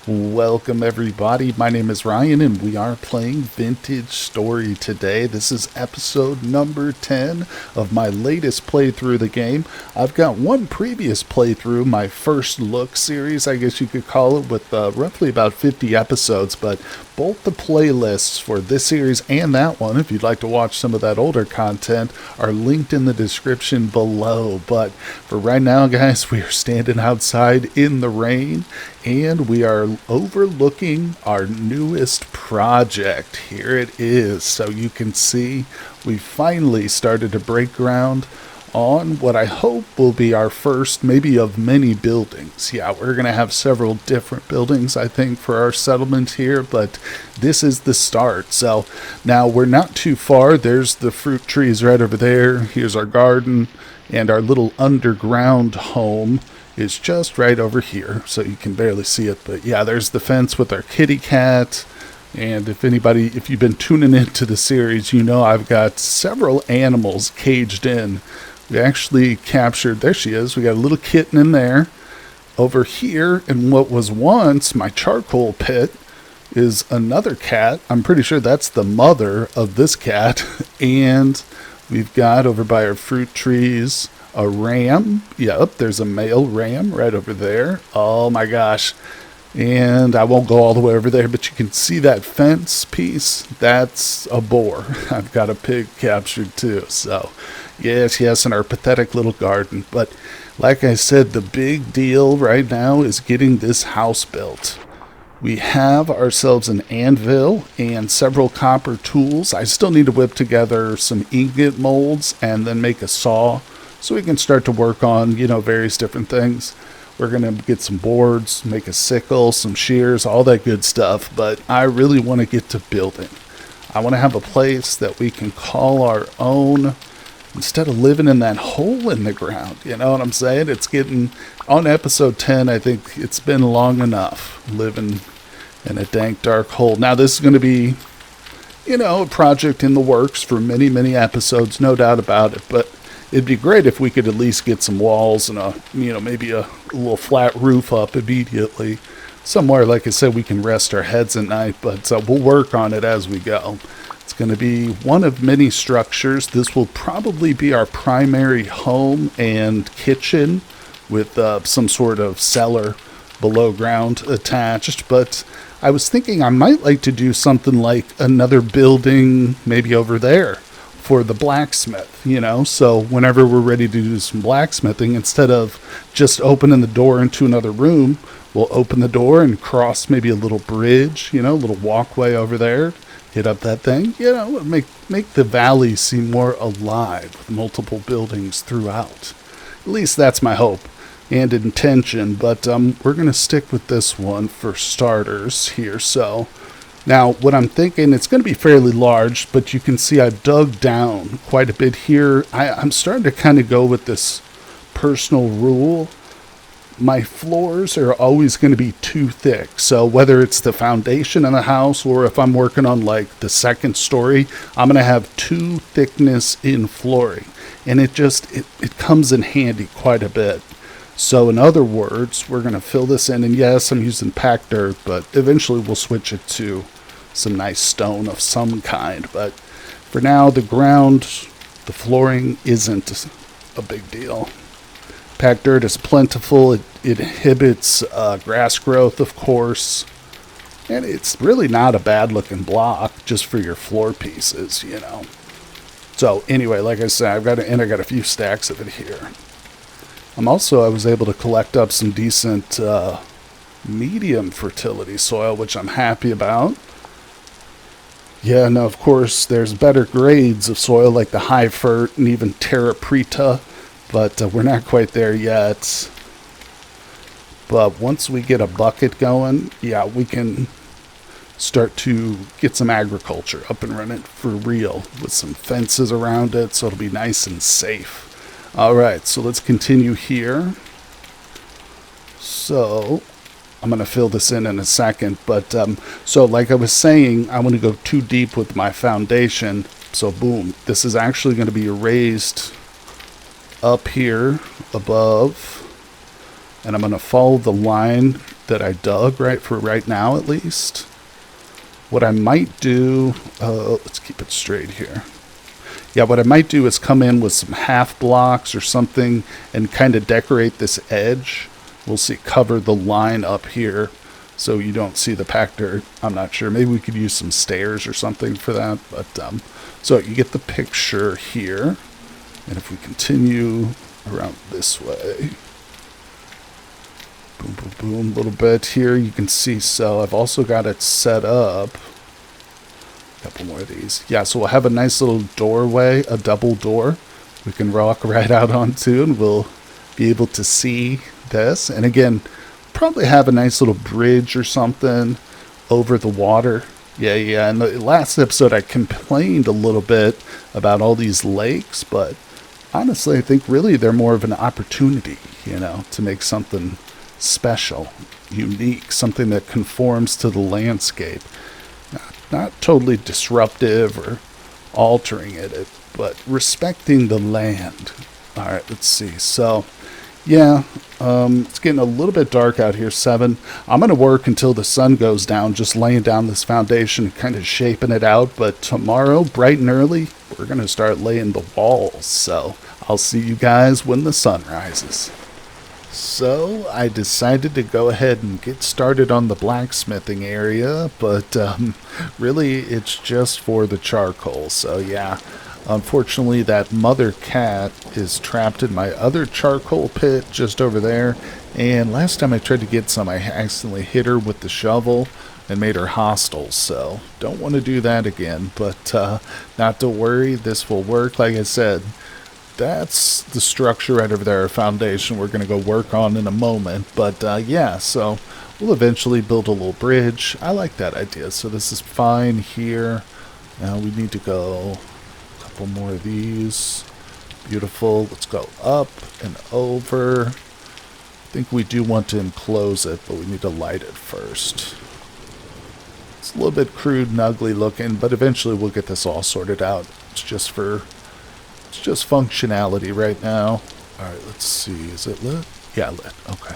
Welcome everybody, my name is Ryan and we are playing Vintage Story today. This is episode number 10 of my latest playthrough of the game. I've got one previous playthrough, my first look series I guess you could call it, with roughly about 50 episodes, but both the playlists for this series and that one, if you'd like to watch some of that older content, are linked in the description below. But for right now guys, we are standing outside in the rain and we are overlooking our newest project. Here it is. So you can see we finally started to break ground on what I hope will be our first maybe of many buildings. Yeah, we're going to have several different buildings I think for our settlement here, but this is the start. So now we're not too far. There's the fruit trees right over there. Here's our garden, and our little underground home is just right over here, so you can barely see it. But yeah, there's the fence with our kitty cat. And if you've been tuning into the series, you know I've got several animals caged in. We actually captured, there she is, we got a little kitten in there. Over here in what was once my charcoal pit is another cat. I'm pretty sure that's the mother of this cat. And we've got over by our fruit trees a ram. Yep, there's a male ram right over there. Oh my gosh. And I won't go all the way over there, but you can see that fence piece. That's a boar. I've got a pig captured too. So yes, in our pathetic little garden. But like I said, the big deal right now is getting this house built. We have ourselves an anvil and several copper tools. I still need to whip together some ingot molds and then make a saw so we can start to work on, various different things. We're going to get some boards, make a sickle, some shears, all that good stuff. But I really want to get to building. I want to have a place that we can call our own instead of living in that hole in the ground. You know what I'm saying? It's getting, on episode 10, I think it's been long enough living in a dank, dark hole. Now, this is going to be, a project in the works for many, many episodes, no doubt about it. But it'd be great if we could at least get some walls and maybe a little flat roof up immediately. Somewhere, like I said, we can rest our heads at night, but we'll work on it as we go. It's going to be one of many structures. This will probably be our primary home and kitchen with some sort of cellar below ground attached. But I was thinking I might like to do something like another building maybe over there for the blacksmith, so whenever we're ready to do some blacksmithing, instead of just opening the door into another room, we'll open the door and cross maybe a little bridge, a little walkway over there, hit up that thing, make the valley seem more alive with multiple buildings throughout. At least that's my hope and intention, but we're going to stick with this one for starters here. So now, what I'm thinking, it's going to be fairly large, but you can see I've dug down quite a bit here. I'm starting to kind of go with this personal rule. My floors are always going to be too thick. So whether it's the foundation of the house or if I'm working on like the second story, I'm going to have two thickness in flooring. And it comes in handy quite a bit. So in other words, we're going to fill this in, and yes, I'm using packed dirt, but eventually we'll switch it to some nice stone of some kind. But for now, the flooring isn't a big deal. Packed dirt is plentiful. It inhibits grass growth, of course, and it's really not a bad looking block just for your floor pieces, So anyway, like I said, I got a few stacks of it here. I was able to collect up some decent medium fertility soil, which I'm happy about. Yeah, now of course there's better grades of soil like the high fert and even terra preta, but we're not quite there yet. But once we get a bucket going, yeah, we can start to get some agriculture up and running for real with some fences around it, so it'll be nice and safe. All right, so let's continue here. So I'm going to fill this in a second, but so like I was saying, I want to go too deep with my foundation. So boom, this is actually going to be raised up here above, and I'm going to follow the line that I dug right now at least. What I might do, let's keep it straight here. Yeah, what I might do is come in with some half blocks or something and kind of decorate this edge. We'll see, cover the line up here so you don't see the packed dirt. I'm not sure. Maybe we could use some stairs or something for that. But so you get the picture here. And if we continue around this way, boom, boom, boom, a little bit here, you can see. So I've also got it set up. A couple more of these. Yeah, so we'll have a nice little doorway, a double door we can walk right out onto, and we'll be able to see this. And again, probably have a nice little bridge or something over the water. Yeah. In the last episode, I complained a little bit about all these lakes, but honestly, I think really they're more of an opportunity, to make something special, unique, something that conforms to the landscape. Not totally disruptive or altering it, but respecting the land. All right, let's see. So, yeah, it's getting a little bit dark out here, 7. I'm going to work until the sun goes down, just laying down this foundation, kind of shaping it out. But tomorrow, bright and early, we're going to start laying the walls. So I'll see you guys when the sun rises. So I decided to go ahead and get started on the blacksmithing area, but really it's just for the charcoal. So yeah, unfortunately that mother cat is trapped in my other charcoal pit just over there, and last time I tried to get some, I accidentally hit her with the shovel and made her hostile, so don't want to do that again. But not to worry, this will work. Like I said, that's the structure right over there, our foundation we're going to go work on in a moment. But yeah, so we'll eventually build a little bridge. I like that idea. So this is fine here. Now we need to go a couple more of these. Beautiful. Let's go up and over. I think we do want to enclose it, but we need to light it first. It's a little bit crude and ugly looking, but eventually we'll get this all sorted out. It's just functionality right now. Alright, let's see. Is it lit? Yeah, lit. Okay.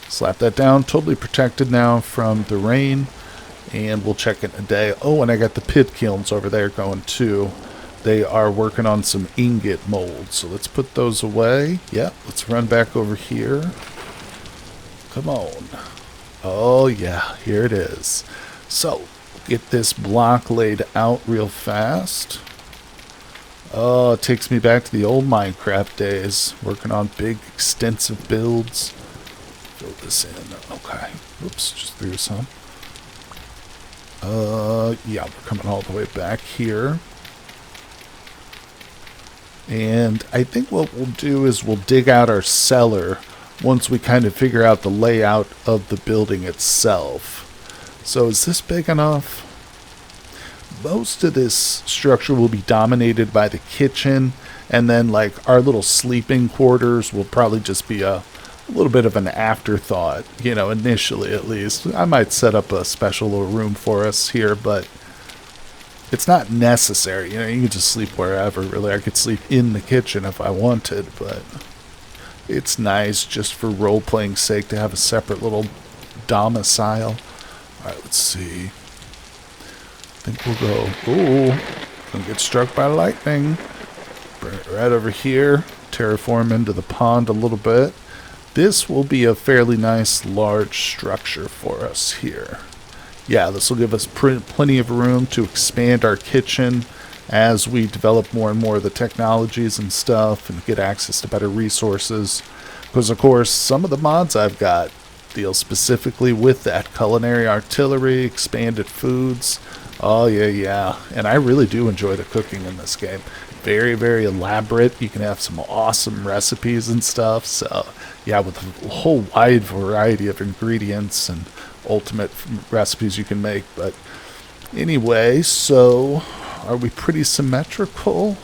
Slap that down. Totally protected now from the rain. And we'll check it in a day. Oh, and I got the pit kilns over there going too. They are working on some ingot molds. So let's put those away. Yep, let's run back over here. Come on. Oh yeah, here it is. So, get this block laid out real fast. Oh, it takes me back to the old Minecraft days, working on big, extensive builds. Fill this in. Okay. Oops, just threw some. Yeah, we're coming all the way back here. And I think what we'll do is we'll dig out our cellar once we kind of figure out the layout of the building itself. So is this big enough? Most of this structure will be dominated by the kitchen, and then like our little sleeping quarters will probably just be a little bit of an afterthought, initially at least. I might set up a special little room for us here, but it's not necessary. You can just sleep wherever, really. I could sleep in the kitchen if I wanted, but it's nice just for role-playing sake to have a separate little domicile. Alright, let's see. I think we'll go, ooh, gonna get struck by lightning. Bring it right over here. Terraform into the pond a little bit. This will be a fairly nice large structure for us here. Yeah, this will give us plenty of room to expand our kitchen as we develop more and more of the technologies and stuff and get access to better resources. Because, of course, some of the mods I've got deal specifically with that. Culinary Artillery, expanded foods. Oh, yeah. And I really do enjoy the cooking in this game. Very, very elaborate. You can have some awesome recipes and stuff. So, yeah, with a whole wide variety of ingredients and ultimate recipes you can make. But anyway, so are we pretty symmetrical?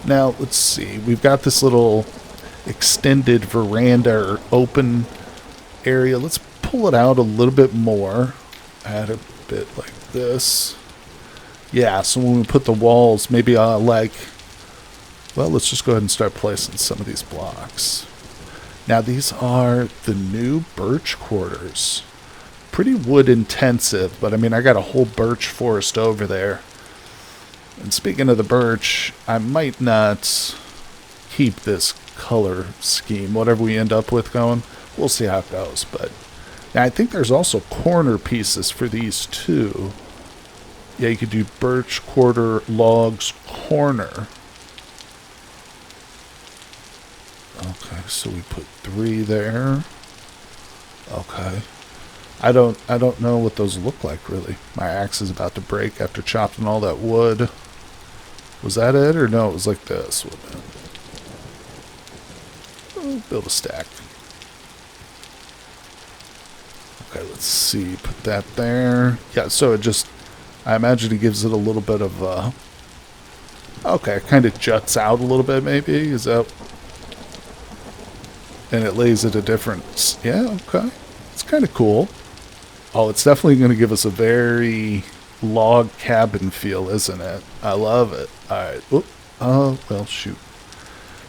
Now, let's see. We've got this little extended veranda or open area. Let's pull it out a little bit more. Add a bit like this. Yeah, so when we put the walls, maybe well, let's just go ahead and start placing some of these blocks. Now these are the new birch quarters. Pretty wood intensive, but I mean I got a whole birch forest over there. And speaking of the birch, I might not keep this color scheme, whatever we end up with going. We'll see how it goes, but now I think there's also corner pieces for these too. Yeah, you could do birch quarter logs corner. Okay, so we put 3 there. Okay. I don't know what those look like really. My axe is about to break after chopping all that wood. Was that it or no? It was like this. Oh, build a stack. Okay, let's see. Put that there. Yeah, so it just, I imagine it gives it a little bit of okay, it kind of juts out a little bit maybe. Is that, and it lays at a different, yeah, okay. It's kind of cool. Oh, it's definitely going to give us a very log cabin feel, isn't it? I love it. All right. Oop. Oh, well, shoot.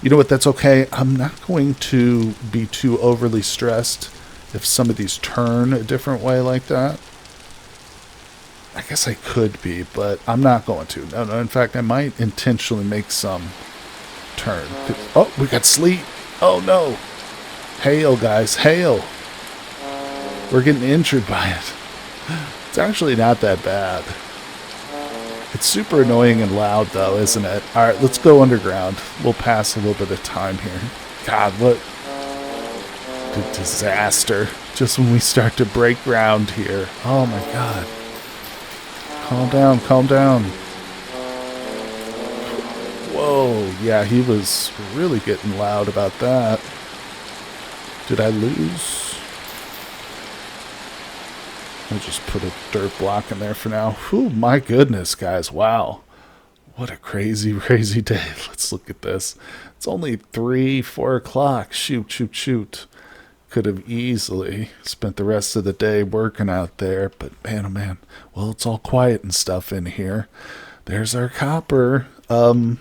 You know what? That's okay. I'm not going to be too overly stressed if some of these turn a different way like that. I guess I could be, but I'm not going to. No, in fact, I might intentionally make some turn. Oh, we got sleet. Oh, no. Hail, guys. Hail. We're getting injured by it. It's actually not that bad. It's super annoying and loud, though, isn't it? All right, let's go underground. We'll pass a little bit of time here. God, what a disaster. Just when we start to break ground here. Oh, my God. Calm down, calm down. Whoa, yeah, he was really getting loud about that. Did I lose? I'll just put a dirt block in there for now. Whew, my goodness, guys. Wow. What a crazy, crazy day. Let's look at this. It's only 3, 4 o'clock. Shoot. Could have easily spent the rest of the day working out there. But man, oh man. Well, it's all quiet and stuff in here. There's our copper. I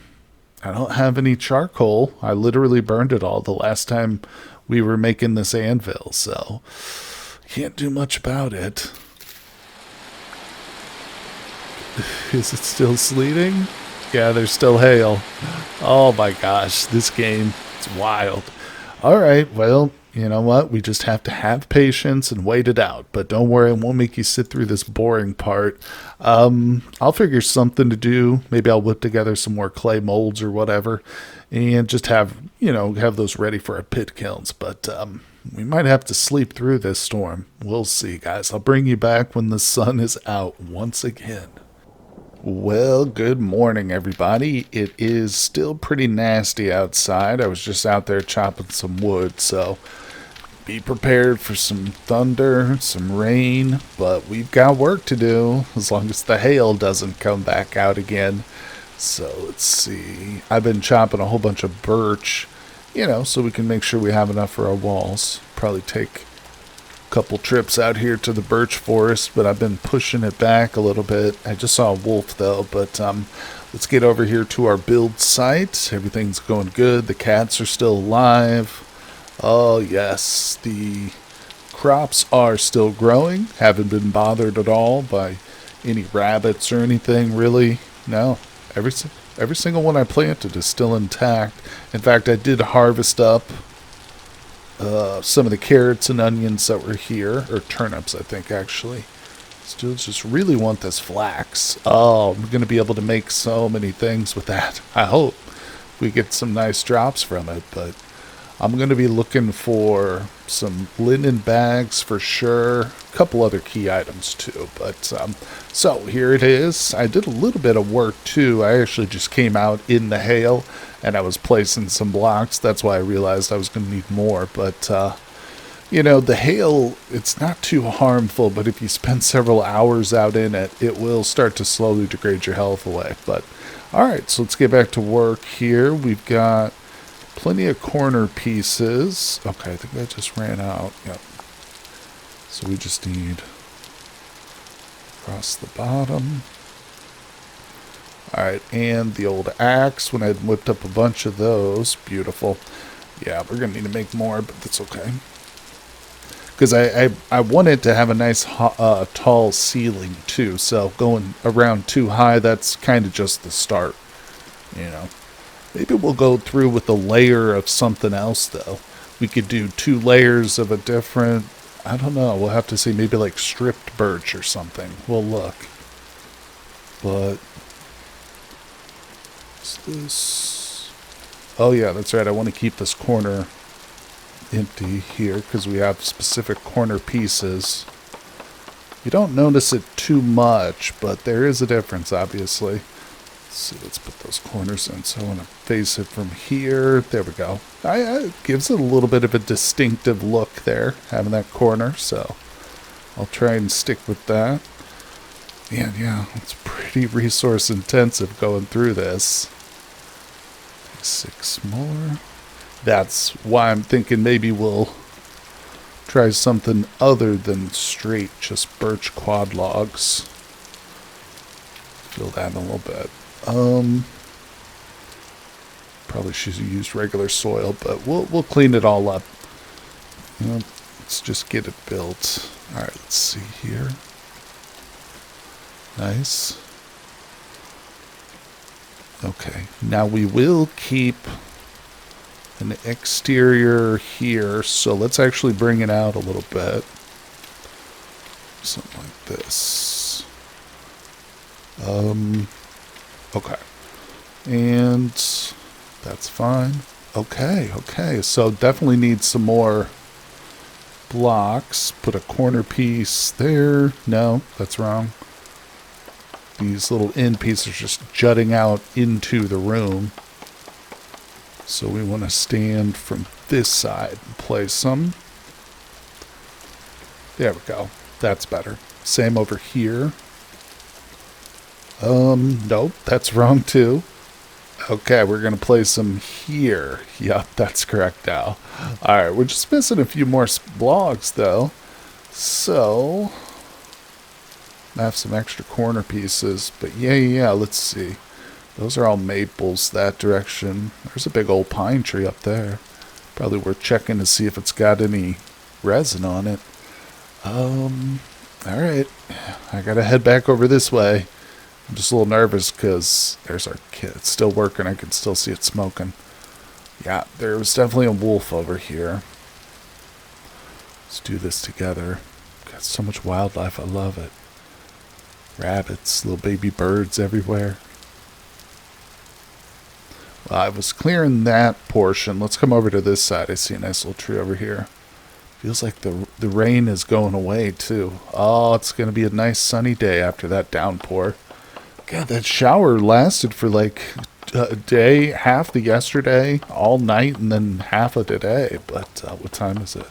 don't have any charcoal. I literally burned it all the last time we were making this anvil. So can't do much about it. Is it still sleeting? Yeah, there's still hail. Oh my gosh, this game is wild. Alright, well, you know what? We just have to have patience and wait it out. But don't worry, I won't make you sit through this boring part. I'll figure something to do. Maybe I'll whip together some more clay molds or whatever. And just have, have those ready for our pit kilns. But we might have to sleep through this storm. We'll see, guys. I'll bring you back when the sun is out once again. Well, good morning, everybody. It is still pretty nasty outside. I was just out there chopping some wood, so be prepared for some thunder, some rain, but we've got work to do as long as the hail doesn't come back out again. So let's see. I've been chopping a whole bunch of birch, so we can make sure we have enough for our walls. Probably take couple trips out here to the birch forest, but I've been pushing it back a little bit. I just saw a wolf though, but let's get over here to our build site. Everything's going good. The cats are still alive. Oh yes, the crops are still growing. Haven't been bothered at all by any rabbits or anything really. No, every single one I planted is still intact. In fact, I did harvest up some of the carrots and onions that were here, or turnips, I think, actually. Still just really want this flax. Oh, I'm going to be able to make so many things with that. I hope we get some nice drops from it, but I'm going to be looking for some linen bags for sure. A couple other key items too, but so here it is. I did a little bit of work too. I actually just came out in the hail and I was placing some blocks. That's why I realized I was going to need more, but the hail, it's not too harmful, but if you spend several hours out in it, it will start to slowly degrade your health away. But all right, so let's get back to work here. We've got plenty of corner pieces. Okay, I think I just ran out. Yep. So we just need across the bottom. Alright, and the old axe when I whipped up a bunch of those. Beautiful. Yeah, we're going to need to make more, but that's okay. Because I want it to have a nice tall ceiling, too. So going around too high, that's kind of just the start, you know. Maybe we'll go through with a layer of something else, though. We could do 2 layers of a different... I don't know. We'll have to see. Maybe like stripped birch or something. We'll look. But... what's this? Oh, yeah, that's right. I want to keep this corner empty here because we have specific corner pieces. You don't notice it too much, but there is a difference, obviously. Let's see, let's put those corners in. So I want to face it from here. There we go. It gives it a little bit of a distinctive look there, having that corner. So I'll try and stick with that. And yeah, it's pretty resource intensive going through this. 6 more. That's why I'm thinking maybe we'll try something other than straight just birch quad logs. Fill that in a little bit. Probably should use regular soil, but we'll clean it all up. You know, let's just get it built. All right, let's see here. Nice. Okay, now we will keep an exterior here, so let's actually bring it out a little bit. Something like this. Okay. And that's fine. Okay, so definitely need some more blocks. Put a corner piece there. No, that's wrong. These little end pieces are just jutting out into the room. So we want to stand from this side and place some. There we go. That's better. Same over here. Nope, that's wrong too. Okay, we're going to place them here. Yep, that's correct now. Alright, we're just missing a few more blocks though. So, I have some extra corner pieces. But yeah, let's see. Those are all maples that direction. There's a big old pine tree up there. Probably worth checking to see if it's got any resin on it. Alright. I gotta head back over this way. I'm just a little nervous because there's our kid. It's still working. I can still see it smoking. Yeah, there was definitely a wolf over here. Let's do this together. Got so much wildlife. I love it. Rabbits, little baby birds everywhere. Well, I was clearing that portion. Let's come over to this side. I see a nice little tree over here. Feels like the rain is going away too. Oh, it's going to be a nice sunny day after that downpour. God, that shower lasted for like a day, half the yesterday, all night, and then half of today. But what time is it?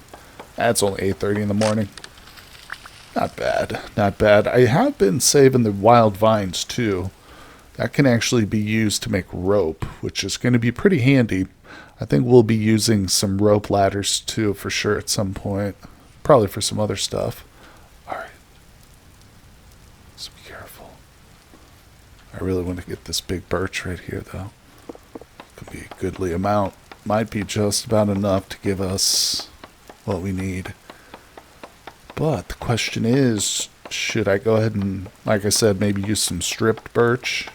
It's only 8:30 in the morning. Not bad, not bad. I have been saving the wild vines too. That can actually be used to make rope, which is going to be pretty handy. I think we'll be using some rope ladders too for sure at some point. Probably for some other stuff. Alright. Let's be careful. I really want to get this big birch right here though. Could be a goodly amount. Might be just about enough to give us what we need. But the question is, should I go ahead and, like I said, maybe use some stripped birch?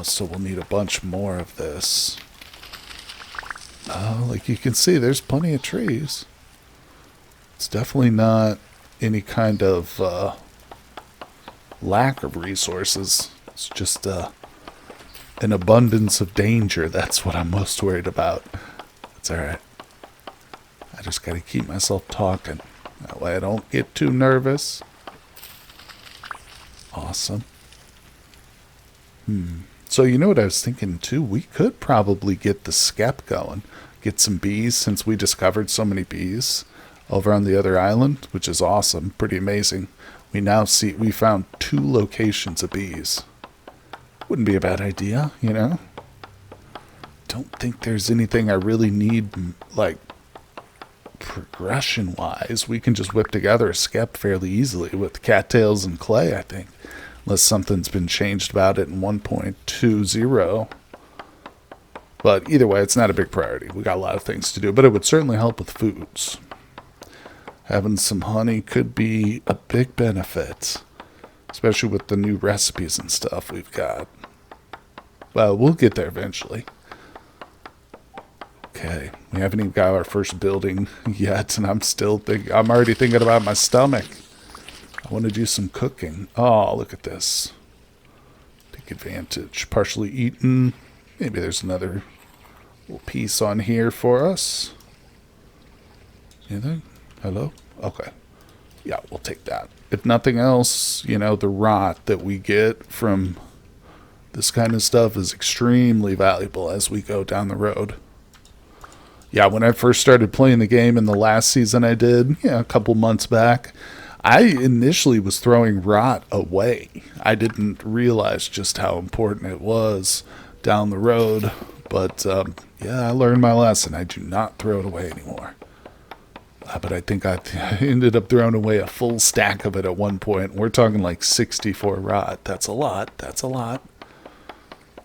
So we'll need a bunch more of this. Like you can see, there's plenty of trees. It's definitely not any kind of lack of resources. It's just an abundance of danger. That's what I'm most worried about. It's alright. I just gotta keep myself talking. That way I don't get too nervous. Awesome. So you know what I was thinking too? We could probably get the skep going. Get some bees since we discovered so many bees over on the other island, which is awesome. Pretty amazing. We found 2 locations of bees. Wouldn't be a bad idea, you know? Don't think there's anything I really need, like, progression-wise. We can just whip together a skep fairly easily with cattails and clay, I think. Unless something's been changed about it in 1.20. But either way, it's not a big priority. We got a lot of things to do, but it would certainly help with foods. Having some honey could be a big benefit, especially with the new recipes and stuff we've got. Well, we'll get there eventually. Okay, we haven't even got our first building yet, and I'm already thinking about my stomach. I want to do some cooking. Oh, look at this. Take advantage. Partially eaten. Maybe there's another little piece on here for us. Anything? Hello? Okay. Yeah, we'll take that. If nothing else, you know, the rot that we get from this kind of stuff is extremely valuable as we go down the road. Yeah, when I first started playing the game in the last season I did, a couple months back, I initially was throwing rot away. I didn't realize just how important it was down the road. But, I learned my lesson. I do not throw it away anymore. But I think I ended up throwing away a full stack of it at one point. We're talking like 64 rot. That's a lot. That's a lot.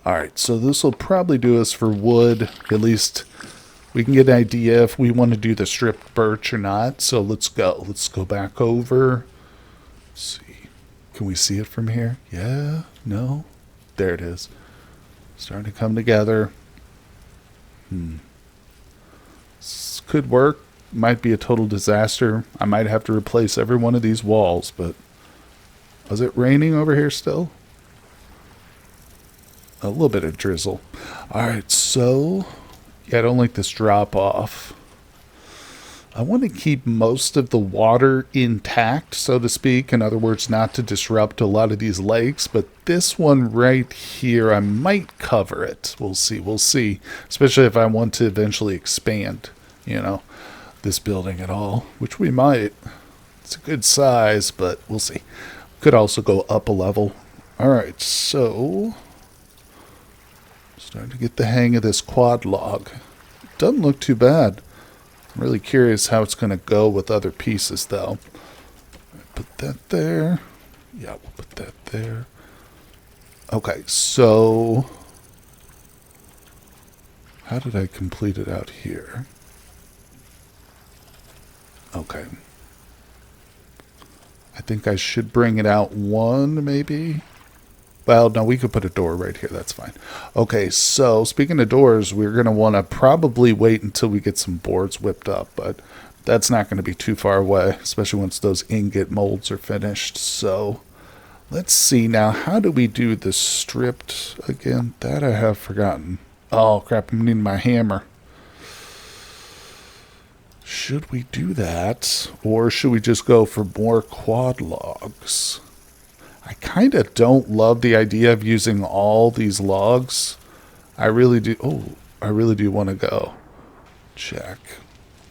All right, so this will probably do us for wood. At least we can get an idea if we want to do the stripped birch or not. So let's go. Let's go back over. Let's see. Can we see it from here? Yeah? No? There it is. Starting to come together. This could work. Might be a total disaster. I might have to replace every one of these walls, but... Was it raining over here still? A little bit of drizzle. Alright, so... Yeah, I don't like this drop off. I want to keep most of the water intact, so to speak. In other words, not to disrupt a lot of these lakes. But this one right here, I might cover it. We'll see. We'll see. Especially if I want to eventually expand, this building at all. Which we might. It's a good size, but we'll see. Could also go up a level. Alright, so... Starting to get the hang of this quad log. Doesn't look too bad. I'm really curious how it's going to go with other pieces, though. Put that there. Yeah, we'll put that there. Okay, so... How did I complete it out here? Okay. I think I should bring it out one, maybe? Well, no, we could put a door right here. That's fine. Okay, so speaking of doors, we're going to want to probably wait until we get some boards whipped up, but that's not going to be too far away, especially once those ingot molds are finished. So let's see now. How do we do the stripped again? That I have forgotten. Oh, crap. I'm needing my hammer. Should we do that, or should we just go for more quad logs? I kind of don't love the idea of using all these logs. I really do. Oh, I really do want to go. Check.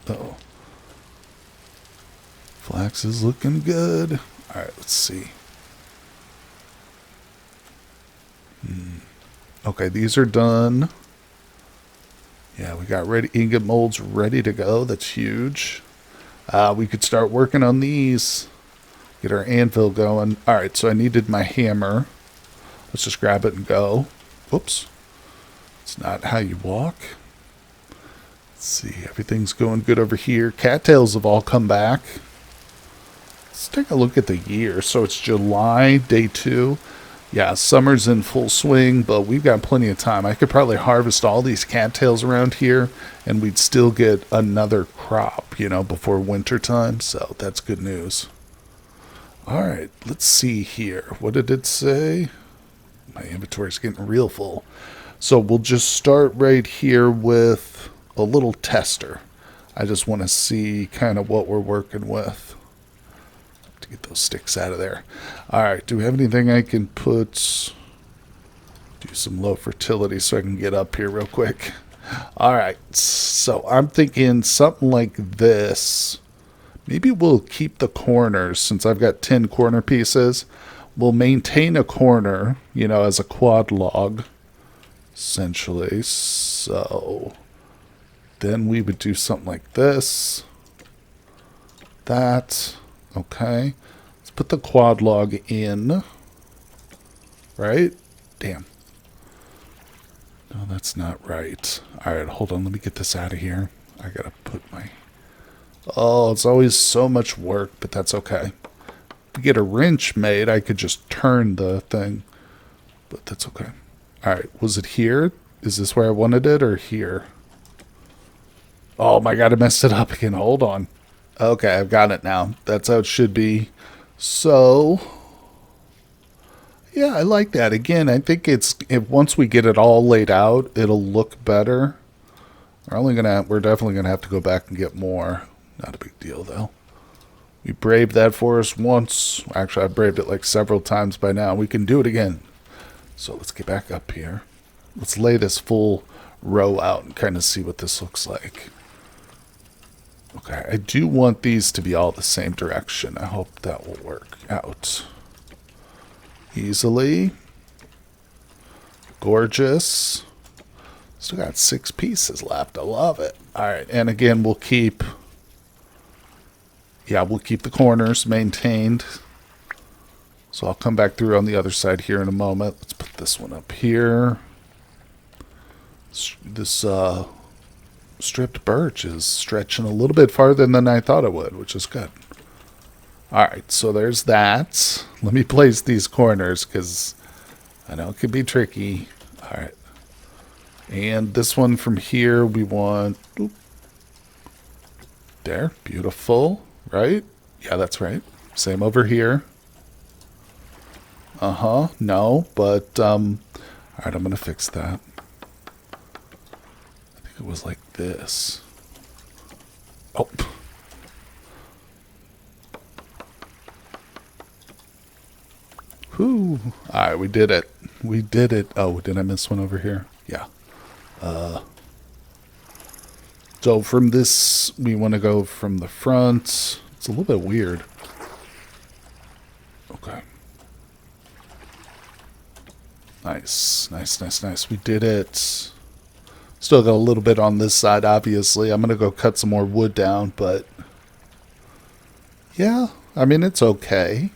Oh. Flax is looking good. All right, let's see. Okay, these are done. Yeah, we got ready ingot molds ready to go. That's huge. We could start working on these. Get our anvil going. Alright, so I needed my hammer. Let's just grab it and go. Whoops. It's not how you walk. Let's see. Everything's going good over here. Cattails have all come back. Let's take a look at the year. So it's July, day 2. Yeah, summer's in full swing, but we've got plenty of time. I could probably harvest all these cattails around here, and we'd still get another crop, before winter time. So that's good news. Alright, let's see here. What did it say? My inventory's getting real full. So we'll just start right here with a little tester. I just want to see kind of what we're working with. To get those sticks out of there. Alright, do we have anything I can put... Do some low fertility so I can get up here real quick. Alright, so I'm thinking something like this... Maybe we'll keep the corners since I've got 10 corner pieces. We'll maintain a corner, as a quad log, essentially. So then we would do something like this. That. Okay. Let's put the quad log in. Right? Damn. No, that's not right. All right, hold on. Let me get this out of here. I gotta put my... Oh, it's always so much work, but that's okay. To get a wrench made, I could just turn the thing. But that's okay. All right, was it here? Is this where I wanted it, or here? Oh my god, I messed it up again. Hold on. Okay, I've got it now. That's how it should be. So... yeah, I like that. Again, I think once we get it all laid out, it'll look better. We're definitely gonna have to go back and get more. Not a big deal though. We braved that forest once. Actually, I've braved it like several times by now. We can do it again. So let's get back up here. Let's lay this full row out and kind of see what this looks like. Okay, I do want these to be all the same direction. I hope that will work out easily. Gorgeous. Still got 6 pieces left. I love it. All right, and again, we'll keep the corners maintained. So I'll come back through on the other side here in a moment. Let's put this one up here. This stripped birch is stretching a little bit farther than I thought it would, which is good. All right, so there's that. Let me place these corners because I know it can be tricky. All right. And this one from here, we want... oop, there, beautiful, right? Yeah, that's right. Same over here. No, but, all right, I'm going to fix that. I think it was like this. Oh. Whew. All right, we did it. We did it. Oh, did I miss one over here? Yeah. So from this, we want to go from the front. It's a little bit weird. Okay. Nice, nice, nice, nice. We did it. Still got a little bit on this side, obviously. I'm going to go cut some more wood down, but... yeah, I mean, it's okay.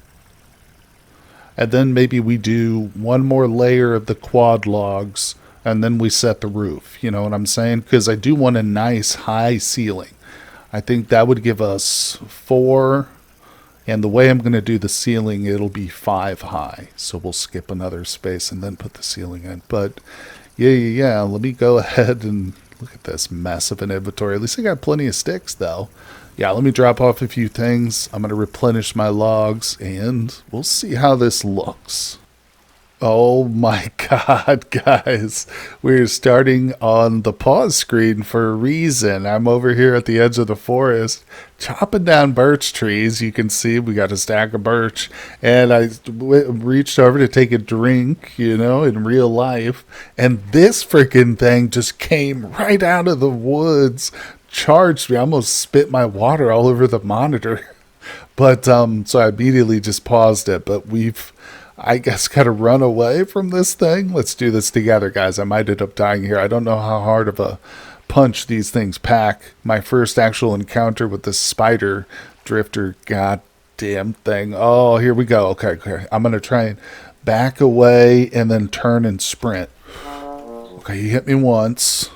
And then maybe we do one more layer of the quad logs, and then we set the roof. You know what I'm saying? Because I do want a nice high ceiling. I think that would give us 4... and the way I'm going to do the ceiling, it'll be 5 high. So we'll skip another space and then put the ceiling in. But yeah. Let me go ahead and look at this mess of an inventory. At least I got plenty of sticks, though. Yeah, let me drop off a few things. I'm going to replenish my logs, and we'll see how this looks. Oh my god, guys. We're starting on the pause screen for a reason. I'm over here at the edge of the forest chopping down birch trees. You can see we got a stack of birch, and I reached over to take a drink, you know, in real life, and this freaking thing just came right out of the woods, charged me. I almost spit my water all over the monitor. But so I immediately just paused it, but I guess got to run away from this thing. Let's do this together, guys. I might end up dying here. I don't know how hard of a punch these things pack. My first actual encounter with this spider drifter goddamn thing. Oh, here we go. Okay. I'm going to try and back away and then turn and sprint. Okay, he hit me once.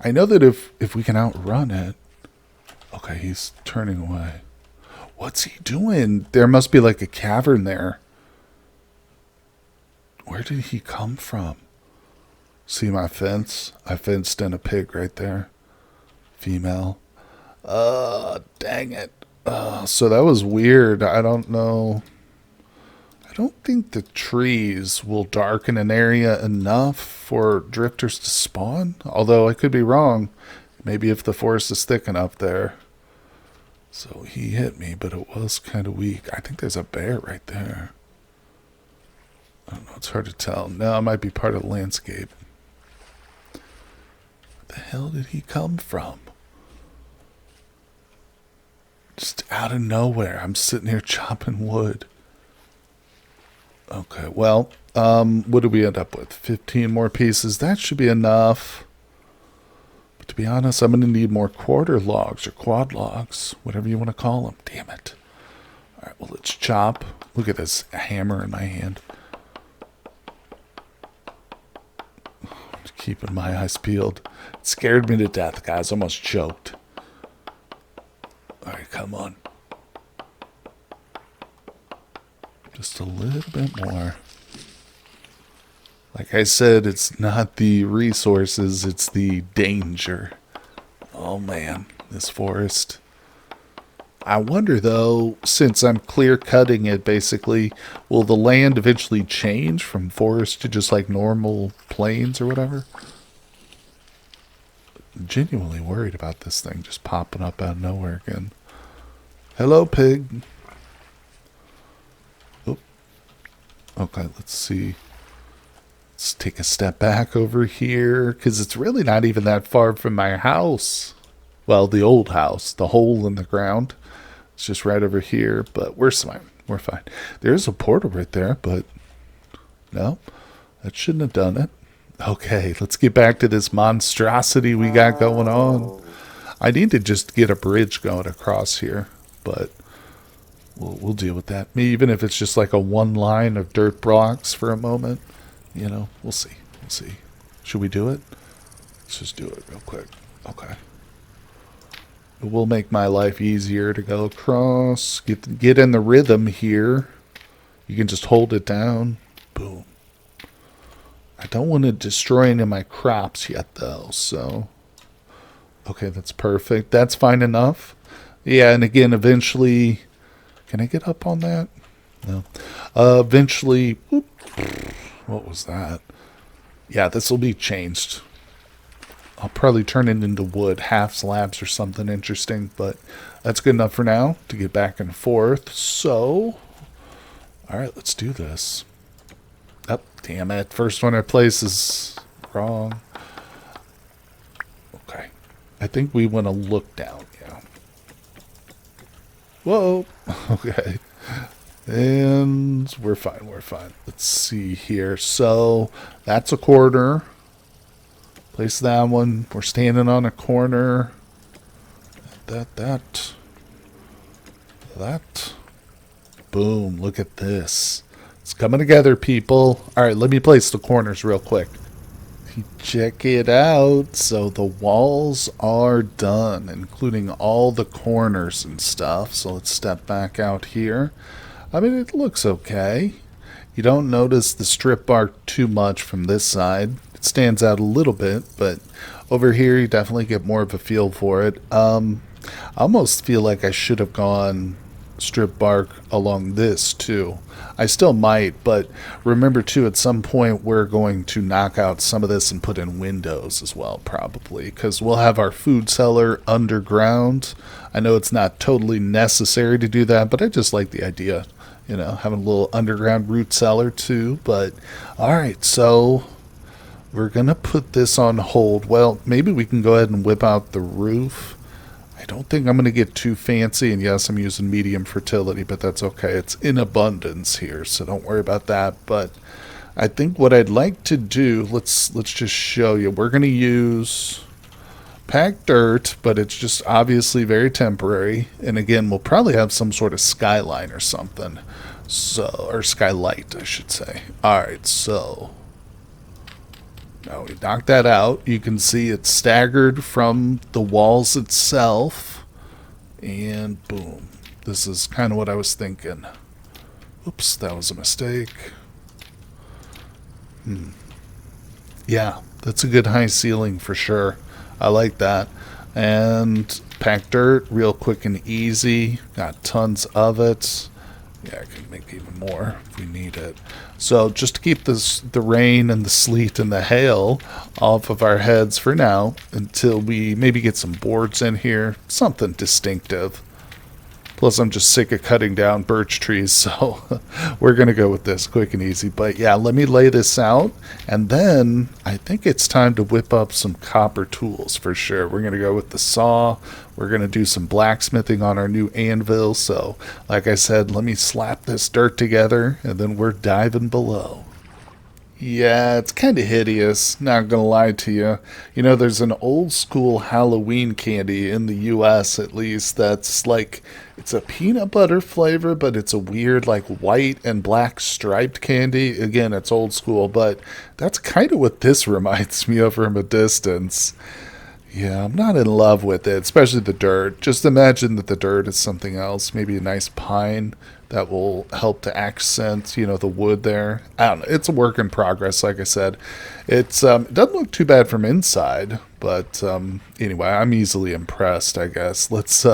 I know that if we can outrun it. Okay, he's turning away. What's he doing? There must be like a cavern there. Where did he come from? See my fence? I fenced in a pig right there. Female. Dang it. So that was weird. I don't know. I don't think the trees will darken an area enough for drifters to spawn. Although I could be wrong. Maybe if the forest is thick enough there. So he hit me, but it was kind of weak. I think there's a bear right there. I don't know, it's hard to tell. No, it might be part of the landscape. Where the hell did he come from? Just out of nowhere. I'm sitting here chopping wood. Okay, well, what did we end up with? 15 more pieces. That should be enough. But to be honest, I'm going to need more quarter logs or quad logs, whatever you want to call them. Damn it. All right, well, let's chop. Look at this hammer in my hand. keeping my eyes peeled. It scared me to death, guys. Almost choked. Alright, come on. Just a little bit more. Like I said, it's not the resources, it's the danger. Oh man, this forest. I wonder though, since I'm clear cutting it basically, will the land eventually change from forest to just like normal plains or whatever? I'm genuinely worried about this thing just popping up out of nowhere again. Hello, pig. Oh. Okay, let's see. Let's take a step back over here, because it's really not even that far from my house. Well, the old house, the hole in the ground. It's just right over here, but we're fine. We're fine. There's a portal right there, but no, that shouldn't have done it. Okay, let's get back to this monstrosity we got going on. I need to just get a bridge going across here, but we'll deal with that. Even if it's just like a one line of dirt blocks for a moment. You know, we'll see. We'll see. Should we do it? Let's just do it real quick. Okay. It will make my life easier to go across. Get in the rhythm here. You can just hold it down. Boom. I don't want to destroy any of my crops yet, though, so... Okay, that's perfect. That's fine enough. Yeah, and again, eventually... Can I get up on that? No. Eventually... Whoop. What was that? Yeah, this will be changed. I'll probably turn it into wood, half slabs or something interesting, but that's good enough for now to get back and forth. So, alright, let's do this. Oh, damn it. First one I place is wrong. Okay. I think we want to look down, yeah. Whoa. Okay. And we're fine, we're fine. Let's see here. So, that's a corner. Place that one. We're standing on a corner. That. Boom, look at this. It's coming together, people. Alright, let me place the corners real quick. Check it out. So the walls are done, including all the corners and stuff. So let's step back out here. I mean, it looks okay. You don't notice the strip bark too much from this side. It stands out a little bit, but over here you definitely get more of a feel for it. I almost feel like I should have gone strip bark along this too. I still might, but remember too, at some point we're going to knock out some of this and put in windows as well, probably, because we'll have our food cellar underground. I know it's not totally necessary to do that, but I just like the idea. You know, having a little underground root cellar too. But, alright, so we're going to put this on hold. Well, maybe we can go ahead and whip out the roof. I don't think I'm going to get too fancy. And yes, I'm using medium fertility, but that's okay. It's in abundance here, so don't worry about that. But I think what I'd like to do, let's just show you. We're going to use packed dirt, but it's just obviously very temporary. And again, we'll probably have some sort of skyline or something. So, or skylight, I should say. Alright, so now we knocked that out. You can see it's staggered from the walls itself. And boom. This is kind of what I was thinking. Oops, that was a mistake. Yeah, that's a good high ceiling for sure. I like that. And packed dirt, real quick and easy. Got tons of it. Yeah, I can make even more if we need it. So just to keep the rain and the sleet and the hail off of our heads for now, until we maybe get some boards in here, something distinctive. Plus, I'm just sick of cutting down birch trees, so we're going to go with this quick and easy. But yeah, let me lay this out, and then I think it's time to whip up some copper tools for sure. We're going to go with the saw. We're going to do some blacksmithing on our new anvil. So, like I said, let me slap this dirt together, and then we're diving below. Yeah, it's kind of hideous, not gonna lie to you. You know, there's an old school Halloween candy in the US at least that's like it's a peanut butter flavor, but it's a weird like white and black striped candy. Again, it's old school, but that's kind of what this reminds me of from a distance. Yeah, I'm not in love with it, especially the dirt. Just imagine that the dirt is something else, maybe a nice pine that will help to accent, the wood there. I don't know. It's a work in progress, like I said. It doesn't look too bad from inside, but anyway, I'm easily impressed, I guess. Let's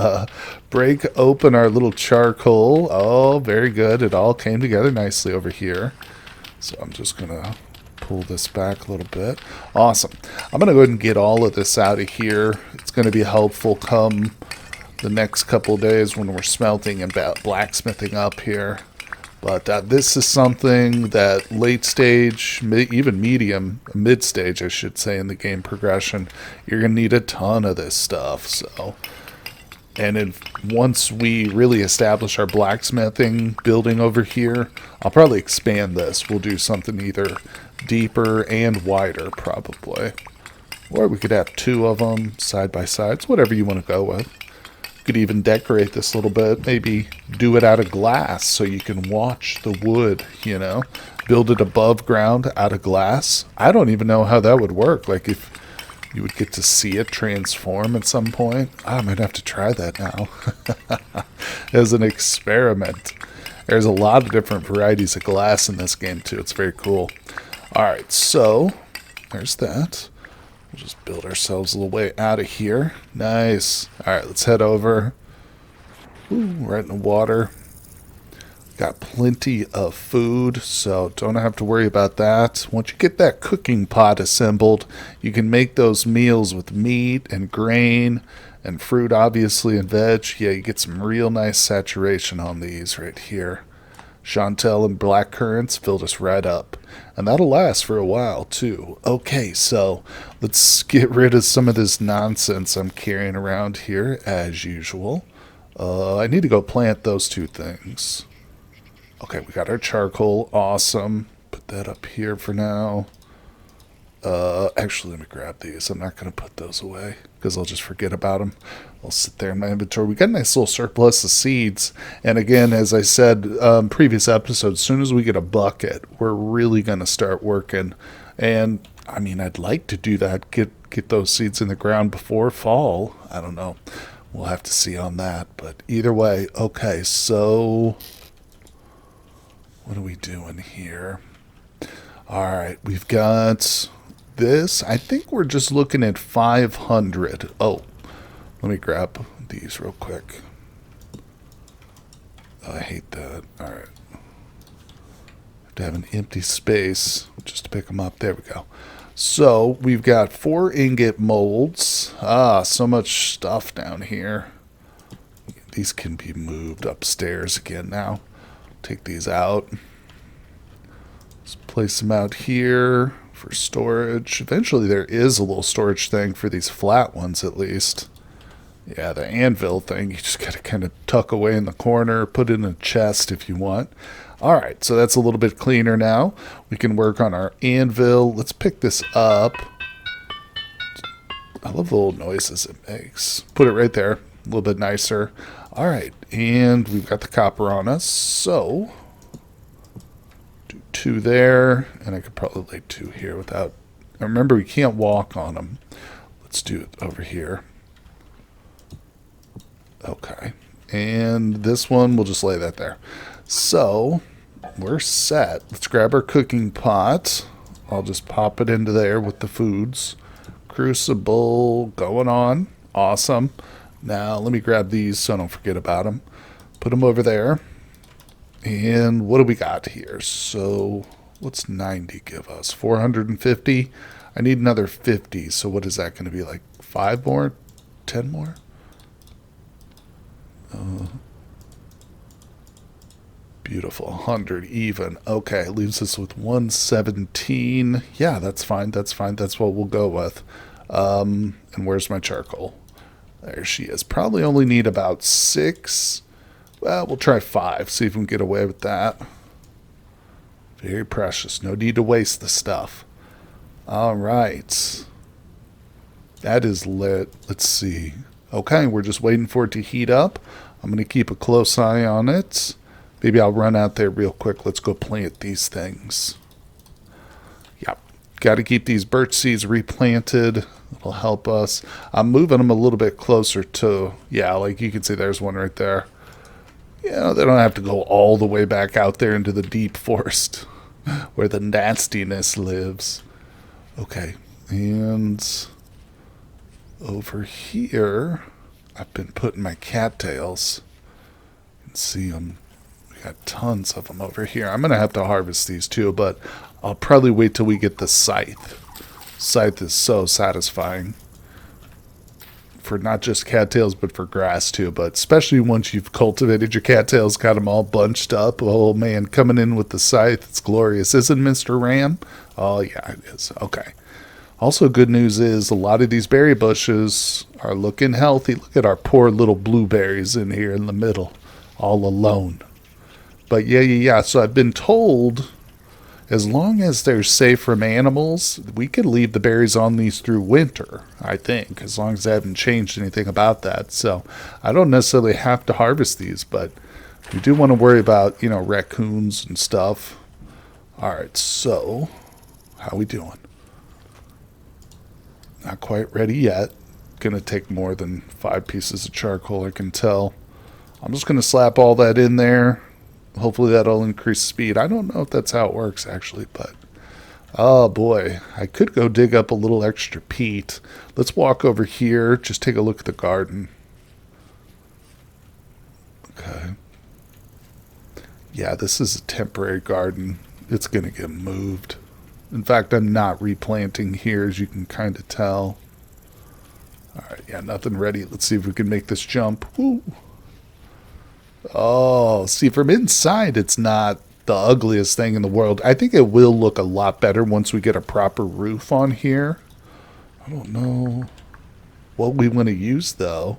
break open our little charcoal. Oh, very good. It all came together nicely over here. So I'm just gonna pull this back a little bit. Awesome. I'm going to go ahead and get all of this out of here. It's going to be helpful come the next couple of days when we're smelting and blacksmithing up here. But this is something that late stage, even medium, mid stage, I should say, in the game progression, you're going to need a ton of this stuff. And once we really establish our blacksmithing building over here, I'll probably expand this. We'll do something either deeper and wider, probably. Or we could have two of them side by side. It's whatever you want to go with. You could even decorate this a little bit. Maybe do it out of glass so you can watch the wood, Build it above ground out of glass. I don't even know how that would work. Like if you would get to see it transform at some point. I might have to try that now as an experiment. There's a lot of different varieties of glass in this game too. It's very cool. Alright, so there's that. We'll just build ourselves a little way out of here. Nice. Alright, let's head over. Ooh, right in the water. Got plenty of food, so don't have to worry about that. Once you get that cooking pot assembled, you can make those meals with meat and grain and fruit, obviously, and veg. Yeah, you get some real nice saturation on these right here. Chantel and black currants filled us right up. And that'll last for a while, too. Okay, so let's get rid of some of this nonsense I'm carrying around here, as usual. I need to go plant those two things. Okay, we got our charcoal. Awesome. Put that up here for now. Actually, let me grab these. I'm not going to put those away because I'll just forget about them. I'll sit there in my inventory. We got a nice little surplus of seeds. And again, as I said previous episodes, as soon as we get a bucket, we're really going to start working. And, I mean, I'd like to do that. Get those seeds in the ground before fall. I don't know. We'll have to see on that. But either way, okay, so what are we doing here? All right, we've got this. I think we're just looking at 500. Oh, let me grab these real quick. Oh, I hate that. All right. Have to have an empty space just to pick them up. There we go. So we've got 4 ingot molds. Ah, so much stuff down here. These can be moved upstairs again now. Take these out. Let's place them out here for storage. Eventually there is a little storage thing for these flat ones at least. Yeah, the anvil thing, you just got to kind of tuck away in the corner, put it in a chest if you want. Alright, so that's a little bit cleaner now. We can work on our anvil. Let's pick this up. I love the little noises it makes. Put it right there, a little bit nicer. Alright, and we've got the copper on us, so do 2 there, and I could probably lay 2 here without... Remember, we can't walk on them. Let's do it over here. Okay, and this one, we'll just lay that there. So, we're set. Let's grab our cooking pot. I'll just pop it into there with the foods. Crucible going on. Awesome. Now, let me grab these so I don't forget about them. Put them over there. And what do we got here? So, what's 90 give us? 450? I need another 50. So, what is that going to be? Like 5 more? 10 more? Beautiful. 100 even. Okay, leaves us with 117. Yeah, that's fine. That's fine. That's what we'll go with. And where's my charcoal? There she is. Probably only need about 6. Well, we'll try 5. See if we can get away with that. Very precious. No need to waste the stuff. All right. That is lit. Let's see. Okay, we're just waiting for it to heat up. I'm going to keep a close eye on it. Maybe I'll run out there real quick. Let's go plant these things. Yep. Got to keep these birch seeds replanted. It'll help us. I'm moving them a little bit closer to, yeah, like you can see there's one right there. Yeah, they don't have to go all the way back out there into the deep forest where the nastiness lives. Okay, and over here, I've been putting my cattails. You can see them. We got tons of them over here. I'm going to have to harvest these too, but I'll probably wait till we get the scythe. Scythe is so satisfying for not just cattails, but for grass too. But especially once you've cultivated your cattails, got them all bunched up. Oh man, coming in with the scythe, it's glorious. Isn't Mr. Ram? Oh yeah, it is. Okay. Also, good news is a lot of these berry bushes are looking healthy. Look at our poor little blueberries in here in the middle, all alone. But yeah. So I've been told, as long as they're safe from animals, we could leave the berries on these through winter, I think, as long as I haven't changed anything about that. So I don't necessarily have to harvest these, but we do want to worry about, raccoons and stuff. All right, so how we doing? Not quite ready yet. Gonna take more than 5 pieces of charcoal, I can tell. I'm just gonna slap all that in there. Hopefully that'll increase speed. I don't know if that's how it works actually, but oh boy, I could go dig up a little extra peat. Let's walk over here, just take a look at the garden. Okay. Yeah, this is a temporary garden. It's gonna get moved. In fact, I'm not replanting here, as you can kind of tell. All right, yeah, nothing ready. Let's see if we can make this jump. Woo. Oh, see, from inside, it's not the ugliest thing in the world. I think it will look a lot better once we get a proper roof on here. I don't know what we want to use, though.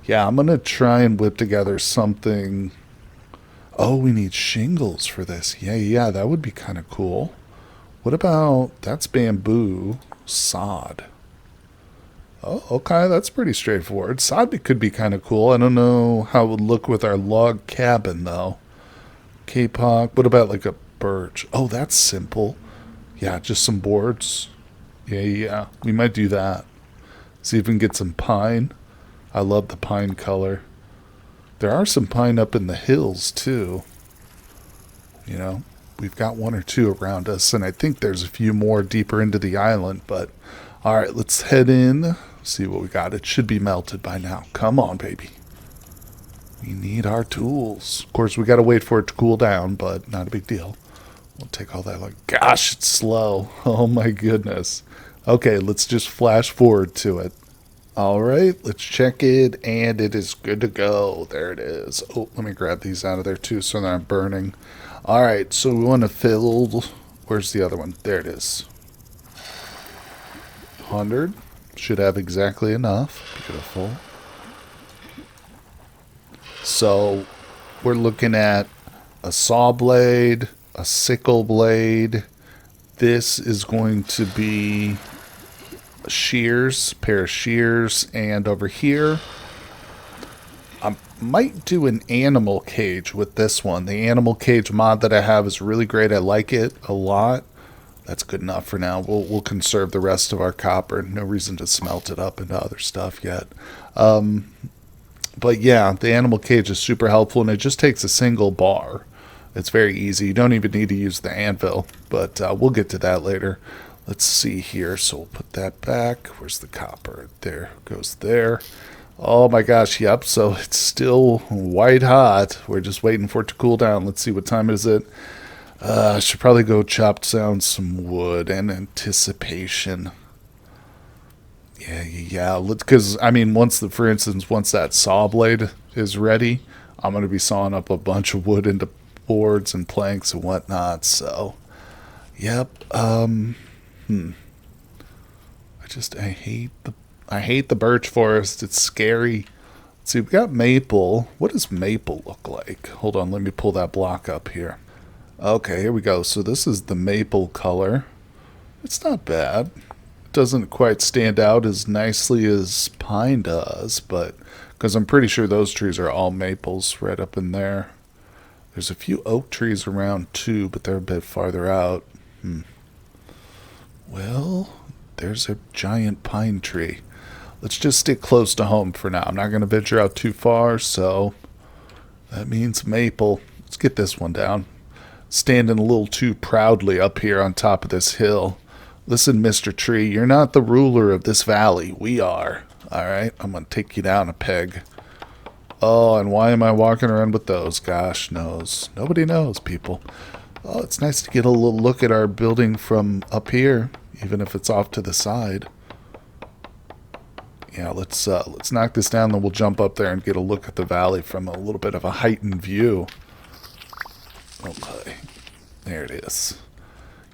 Yeah, I'm going to try and whip together something. Oh, we need shingles for this. Yeah, that would be kind of cool. What about, that's bamboo, sod. Oh, okay, that's pretty straightforward. Sod could be kind of cool. I don't know how it would look with our log cabin, though. Kapok, what about like a birch? Oh, that's simple. Yeah, just some boards. Yeah, we might do that. See if we can get some pine. I love the pine color. There are some pine up in the hills, too. We've got 1 or 2 around us, and I think there's a few more deeper into the island, but all right, let's head in, see what we got. It should be melted by now. Come on, baby. We need our tools. Of course, we got to wait for it to cool down, but not a big deal. We'll take all that gosh, it's slow. Oh my goodness. Okay, let's just flash forward to it. All right, let's check it, and it is good to go. There it is. Oh, let me grab these out of there too so they're not burning. All right, so we want to fill, where's the other one? There it is. 100. Should have exactly enough. Beautiful. So we're looking at a saw blade, a sickle blade. This is going to be shears, pair of shears, and over here I might do an animal cage with this one. The animal cage mod that I have is really great. I like it a lot. That's good enough for now. We'll conserve the rest of our copper. No reason to smelt it up into other stuff yet. But yeah, the animal cage is super helpful, and it just takes a single bar. It's very easy. You don't even need to use the anvil, but we'll get to that later. Let's see here. So we'll put that back. Where's the copper? There goes there. Oh my gosh, yep. So it's still white hot. We're just waiting for it to cool down. Let's see, what time is it? I should probably go chop down some wood in anticipation. Yeah. Because, for instance, once that saw blade is ready, I'm going to be sawing up a bunch of wood into boards and planks and whatnot. So, yep. I hate the birch forest. It's scary. Let's see, we've got maple. What does maple look like? Hold on, let me pull that block up here. Okay, here we go. So this is the maple color. It's not bad. It doesn't quite stand out as nicely as pine does, but because I'm pretty sure those trees are all maples right up in there. There's a few oak trees around too, but they're a bit farther out. Well, there's a giant pine tree. Let's just stick close to home for now. I'm not going to venture out too far, so that means maple. Let's get this one down. Standing a little too proudly up here on top of this hill. Listen, Mr. Tree, you're not the ruler of this valley. We are. Alright, I'm going to take you down a peg. Oh, and why am I walking around with those? Gosh knows. Nobody knows, people. Oh, it's nice to get a little look at our building from up here, even if it's off to the side. Yeah, let's knock this down, then we'll jump up there and get a look at the valley from a little bit of a heightened view. Okay, there it is.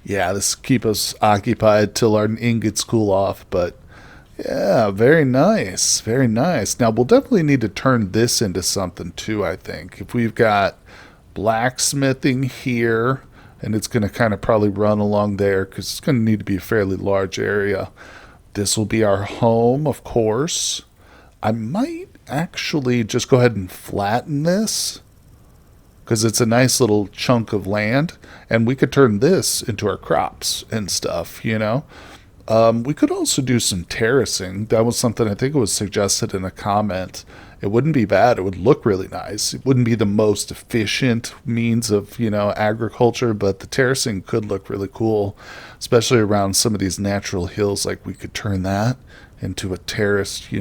Yeah, this keep us occupied till our ingots cool off, but yeah, very nice, very nice. Now we'll definitely need to turn this into something too, I think. If we've got blacksmithing here, and it's going to kind of probably run along there because it's going to need to be a fairly large area. This will be our home, of course. I might actually just go ahead and flatten this because it's a nice little chunk of land, and we could turn this into our crops and stuff, you know. We could also do some terracing. That was something I think it was suggested in a comment. It wouldn't be bad. It would look really nice. It wouldn't be the most efficient means of, agriculture, but the terracing could look really cool, especially around some of these natural hills. Like we could turn that into a terraced,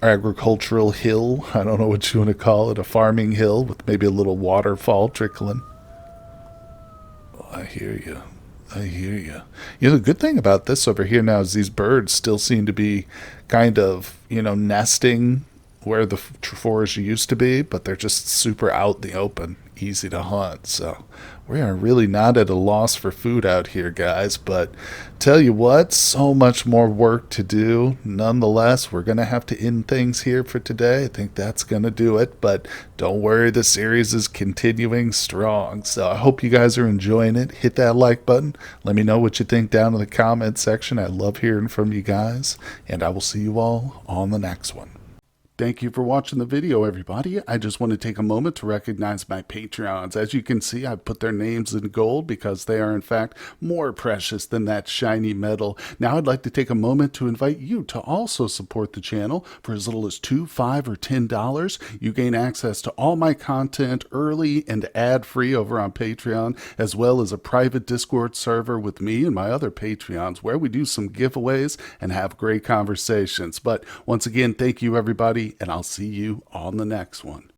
agricultural hill. I don't know what you want to call it, a farming hill with maybe a little waterfall trickling. Oh, I hear you. I hear you. The good thing about this over here now is these birds still seem to be kind of, nesting where the forest used to be, but they're just super out in the open, easy to hunt. So we are really not at a loss for food out here, guys. But tell you what, so much more work to do. Nonetheless, we're going to have to end things here for today. I think that's going to do it. But don't worry, the series is continuing strong. So I hope you guys are enjoying it. Hit that like button. Let me know what you think down in the comment section. I love hearing from you guys. And I will see you all on the next one. Thank you for watching the video, everybody. I just want to take a moment to recognize my Patreons. As you can see, I've put their names in gold because they are, in fact, more precious than that shiny metal. Now, I'd like to take a moment to invite you to also support the channel for as little as $2, $5, or $10. You gain access to all my content early and ad-free over on Patreon, as well as a private Discord server with me and my other Patreons where we do some giveaways and have great conversations. But once again, thank you, everybody, and I'll see you on the next one.